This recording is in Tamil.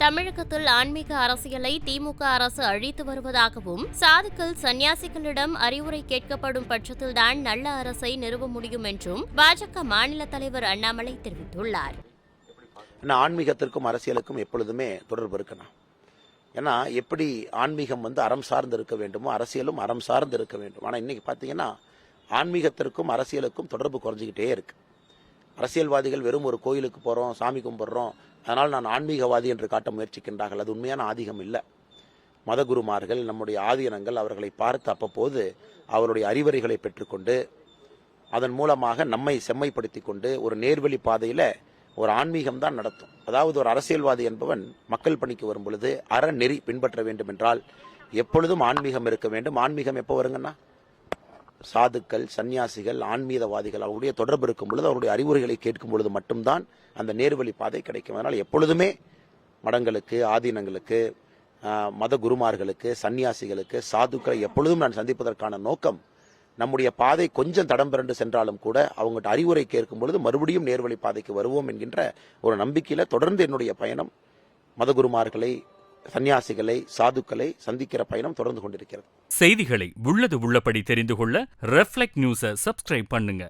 தமிழகத்தில் ஆன்மீக அரசியலை திமுக அரசு அழித்து வருவதாகவும், சாதுக்கள் சன்னியாசிகளிடம் அறிவுரை கேட்கப்படும் பட்சத்தில்தான் நல்ல அரசை நிறுவ முடியும் என்றும் பாஜக மாநில தலைவர் அண்ணாமலை தெரிவித்துள்ளார். ஆன்மீகத்திற்கும் அரசியலுக்கும் எப்பொழுதுமே தொடர்பு இருக்கணும். ஏன்னா எப்படி ஆன்மீகம் அறம் சார்ந்து இருக்க வேண்டுமோ அரசியலும் அறம் சார்ந்து இருக்க வேண்டும். ஆனால் இன்னைக்கு பார்த்தீங்கன்னா ஆன்மீகத்திற்கும் அரசியலுக்கும் தொடர்பு குறைஞ்சிக்கிட்டே இருக்கு. அரசியல்வாதிகள் வெறும் ஒரு கோயிலுக்கு போகிறோம், சாமி கும்பிட்றோம், அதனால் நான் ஆன்மீகவாதி என்று காட்ட முயற்சிக்கின்றார்கள். அது உண்மையான ஆதிகம் இல்லை. மதகுருமார்கள், நம்முடைய ஆதீனங்கள் அவர்களை பார்த்து அவ்வப்போது அவருடைய அறிவுரைகளை பெற்றுக்கொண்டு அதன் மூலமாக நம்மை செம்மைப்படுத்தி கொண்டு ஒரு நேர்வழி பாதையில் ஒரு ஆன்மீகம் தான் நடத்தும். அதாவது ஒரு அரசியல்வாதி என்பவன் மக்கள் பணிக்கு வரும் பொழுது அறநெறி பின்பற்ற வேண்டும் என்றால் எப்பொழுதும் ஆன்மீகம் இருக்க வேண்டும். ஆன்மீகம் எப்போ வருங்கன்னா சாதுக்கள், சன்னியாசிகள், ஆன்மீகவாதிகள் அவருடைய தொடர்பு இருக்கும் பொழுது அவருடைய அறிவுரைகளை கேட்கும் பொழுது மட்டும்தான் அந்த நேர்வழி பாதை கிடைக்கும். அதனால் எப்பொழுதுமே மடங்களுக்கு, ஆதீனங்களுக்கு, மத குருமார்களுக்கு, சன்னியாசிகளுக்கு, சாதுக்களை எப்பொழுதும் நான் சந்திப்பதற்கான நோக்கம் நம்முடைய பாதை கொஞ்சம் தடம் பிறண்டு சென்றாலும் கூட அவங்ககிட்ட அறிவுரை கேட்கும் பொழுது மறுபடியும் நேர்வழி பாதைக்கு வருவோம் என்கின்ற ஒரு நம்பிக்கையில தொடர்ந்து என்னுடைய பயணம் மதகுருமார்களை, சன்னியாசிகளை, சாதுக்களை சந்திக்கிற பயணம் தொடர்ந்து கொண்டிருக்கிறது. செய்திகளை உள்ளது உள்ளபடி தெரிந்து கொள்ள ரெஃப்ளெக்ட் நியூஸை சப்ஸ்கிரைப் பண்ணுங்க.